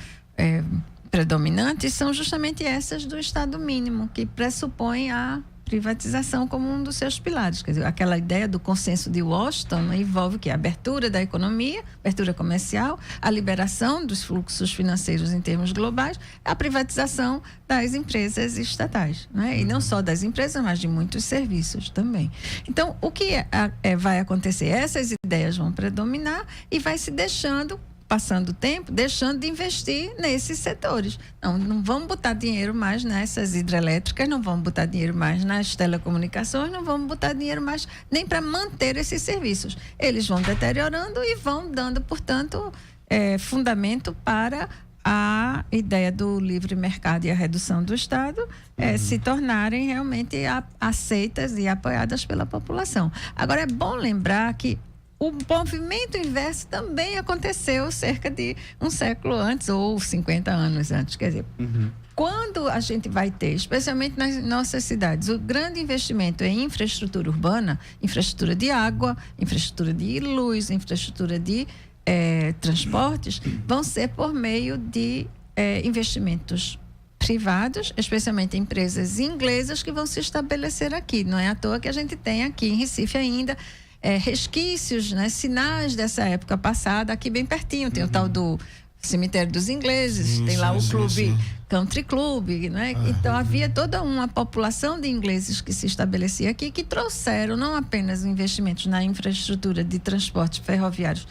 predominantes são justamente essas do Estado mínimo, que pressupõem a privatização como um dos seus pilares. Quer dizer, aquela ideia do consenso de Washington envolve que a abertura da economia, abertura comercial, a liberação dos fluxos financeiros em termos globais, a privatização das empresas estatais, né? E não só das empresas, mas de muitos serviços também. Então, o que vai acontecer? Essas ideias vão predominar e vai se passando o tempo, deixando de investir nesses setores. Não vamos botar dinheiro mais nessas hidrelétricas, não vamos botar dinheiro mais nas telecomunicações, não vamos botar dinheiro mais nem para manter esses serviços. Eles vão deteriorando e vão dando, portanto, fundamento para a ideia do livre mercado e a redução do Estado se tornarem realmente aceitas e apoiadas pela população. Agora, é bom lembrar que o movimento inverso também aconteceu cerca de um século antes ou 50 anos antes. Quer dizer, quando a gente vai ter, especialmente nas nossas cidades, o grande investimento em infraestrutura urbana, infraestrutura de água, infraestrutura de luz, infraestrutura de transportes, vão ser por meio de investimentos privados, especialmente empresas inglesas que vão se estabelecer aqui. Não é à toa que a gente tem aqui em Recife ainda resquícios, né, sinais dessa época passada, aqui bem pertinho. Tem o tal do Cemitério dos Ingleses, tem lá o clube Country Club, né? Então havia toda uma população de ingleses que se estabelecia aqui, que trouxeram não apenas investimentos na infraestrutura de transportes ferroviários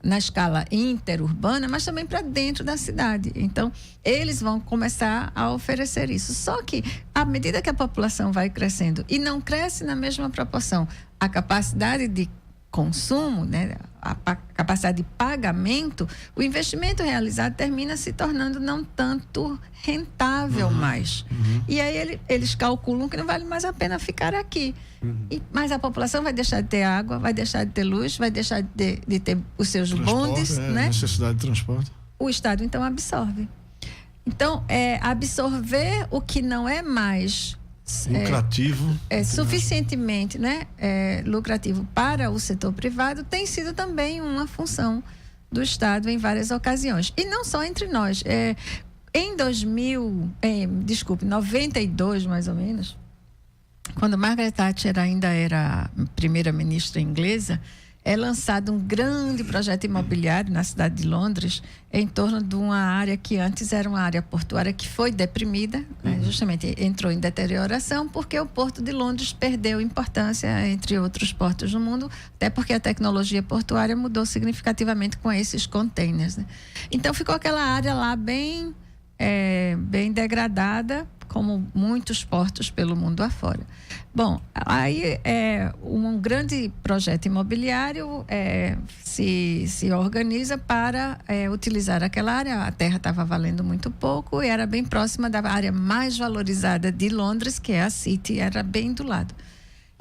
na escala interurbana, mas também para dentro da cidade. Então, eles vão começar a oferecer isso. Só que, à medida que a população vai crescendo e não cresce na mesma proporção a capacidade de consumo, né, a capacidade de pagamento, o investimento realizado termina se tornando não tanto rentável mais. E aí eles calculam que não vale mais a pena ficar aqui. Mas a população vai deixar de ter água, vai deixar de ter luz, vai deixar de ter os seus bondes, né? Necessidade de transporte. O Estado, então, absorve. Então, absorver o que não é mais lucrativo, suficientemente, né, lucrativo para o setor privado, tem sido também uma função do Estado em várias ocasiões. E não só entre nós. Em 92, mais ou menos, quando Margaret Thatcher ainda era primeira-ministra inglesa, é lançado um grande projeto imobiliário na cidade de Londres, em torno de uma área que antes era uma área portuária que foi deprimida, né, justamente entrou em deterioração, porque o Porto de Londres perdeu importância entre outros portos do mundo, até porque a tecnologia portuária mudou significativamente com esses containers, né? Então ficou aquela área lá bem bem degradada, como muitos portos pelo mundo afora. Bom, aí um grande projeto imobiliário se organiza para utilizar aquela área. A terra estava valendo muito pouco e era bem próxima da área mais valorizada de Londres, que é a City, era bem do lado.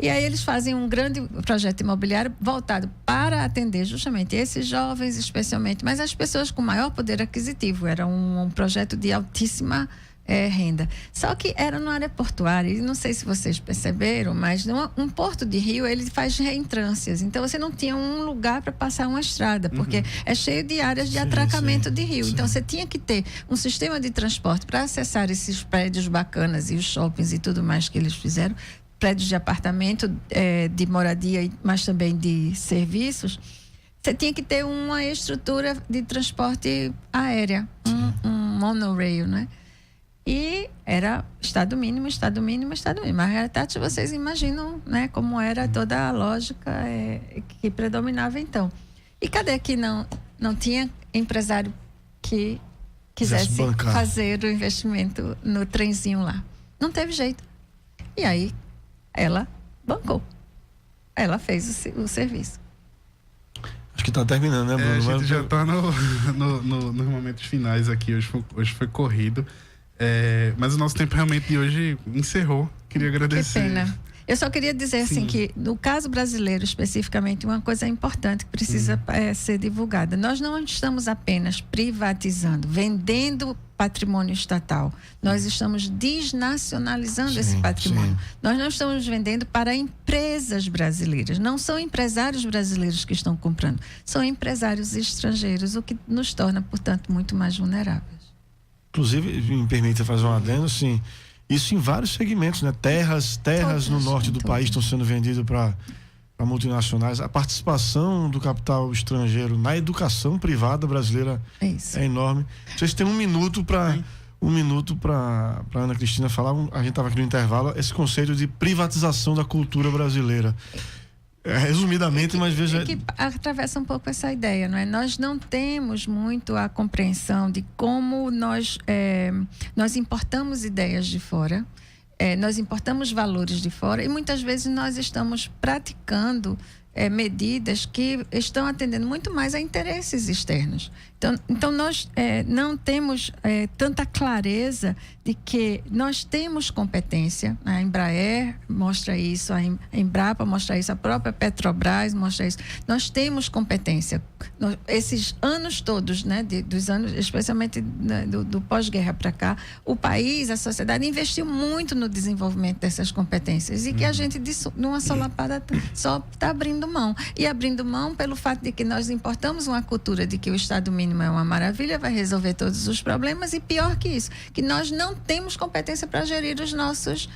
E aí eles fazem um grande projeto imobiliário voltado para atender justamente esses jovens, especialmente, mas as pessoas com maior poder aquisitivo. Era um projeto de altíssima renda. Só que era numa área portuária, e não sei se vocês perceberam, mas um porto de rio, ele faz reentrâncias. Então, você não tinha um lugar para passar uma estrada, porque é cheio de áreas de atracamento de rio. Sim. Então, você tinha que ter um sistema de transporte para acessar esses prédios bacanas e os shoppings e tudo mais que eles fizeram, prédios de apartamento, de moradia, mas também de serviços. Você tinha que ter uma estrutura de transporte aérea, um monorail, né? E era estado mínimo, estado mínimo, estado mínimo. Na realidade, vocês imaginam, né, como era toda a lógica que predominava então. E cadê que não tinha empresário que quisesse fazer o investimento no trenzinho lá? Não teve jeito. E aí, ela bancou. Ela fez o serviço. Acho que está terminando, né, Bruno? A gente já está nos momentos finais aqui. Hoje foi corrido. Mas o nosso tempo realmente de hoje encerrou. Queria agradecer. Que pena. Eu só queria dizer assim que no caso brasileiro especificamente, uma coisa importante que precisa ser divulgada. Nós não estamos apenas privatizando, vendendo patrimônio estatal. Nós estamos desnacionalizando esse patrimônio. Nós não estamos vendendo para empresas brasileiras. Não são empresários brasileiros que estão comprando. São empresários estrangeiros, o que nos torna, portanto, muito mais vulneráveis. Inclusive, me permita fazer um adendo, sim. Isso em vários segmentos, né? Terras no norte do país estão sendo vendidas para multinacionais. A participação do capital estrangeiro na educação privada brasileira é enorme. Vocês têm um minuto para Ana Cristina falar. A gente estava aqui no intervalo. Esse conceito de privatização da cultura brasileira. Resumidamente, mas veja... que atravessa um pouco essa ideia, não é? Nós não temos muito a compreensão de como nós importamos ideias de fora, nós importamos valores de fora e muitas vezes nós estamos praticando medidas que estão atendendo muito mais a interesses externos. Então nós não temos tanta clareza de que nós temos competência. A Embraer mostra isso, a Embrapa mostra isso, a própria Petrobras mostra isso. Nós temos competência. Esses anos todos, né, dos anos, especialmente do pós-guerra para cá, o país, a sociedade investiu muito no desenvolvimento dessas competências e que a gente, numa só lapada, só está abrindo mão. E abrindo mão pelo fato de que nós importamos uma cultura de que o Estado mínimo é uma maravilha, vai resolver todos os problemas e pior que isso, que nós não temos competência para gerir os nossas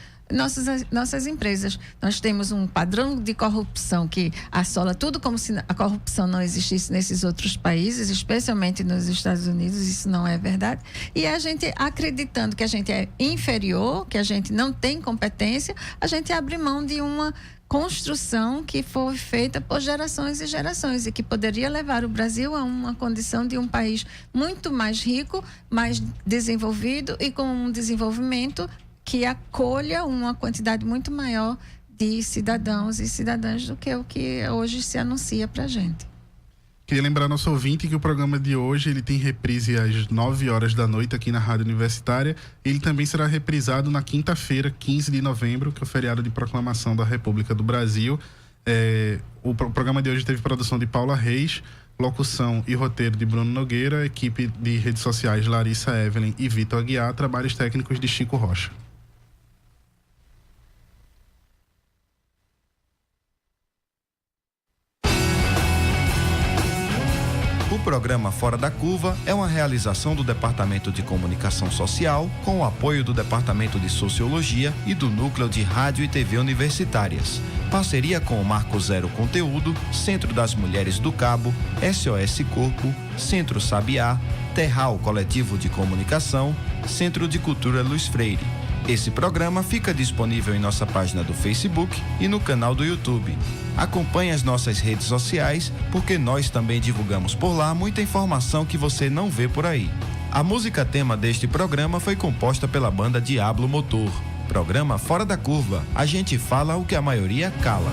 empresas. Nós temos um padrão de corrupção que assola tudo como se a corrupção não existisse nesses outros países, especialmente nos Estados Unidos. Isso não é verdade. E a gente acreditando que a gente é inferior, que a gente não tem competência, a gente abre mão de uma construção que foi feita por gerações e gerações e que poderia levar o Brasil a uma condição de um país muito mais rico, mais desenvolvido e com um desenvolvimento que acolha uma quantidade muito maior de cidadãos e cidadãs do que o que hoje se anuncia para a gente. Queria lembrar nosso ouvinte que o programa de hoje ele tem reprise às 9 horas da noite aqui na Rádio Universitária. Ele também será reprisado na quinta-feira, 15 de novembro, que é o feriado de proclamação da República do Brasil. O programa de hoje teve produção de Paula Reis, locução e roteiro de Bruno Nogueira, equipe de redes sociais Larissa Evelyn e Vitor Aguiar, trabalhos técnicos de Chico Rocha. O programa Fora da Curva é uma realização do Departamento de Comunicação Social com o apoio do Departamento de Sociologia e do Núcleo de Rádio e TV Universitárias. Parceria com o Marco Zero Conteúdo, Centro das Mulheres do Cabo, SOS Corpo, Centro Sabiá, Terral Coletivo de Comunicação, Centro de Cultura Luiz Freire. Esse programa fica disponível em nossa página do Facebook e no canal do YouTube. Acompanhe as nossas redes sociais, porque nós também divulgamos por lá muita informação que você não vê por aí. A música tema deste programa foi composta pela banda Diablo Motor. Programa Fora da Curva. A gente fala o que a maioria cala.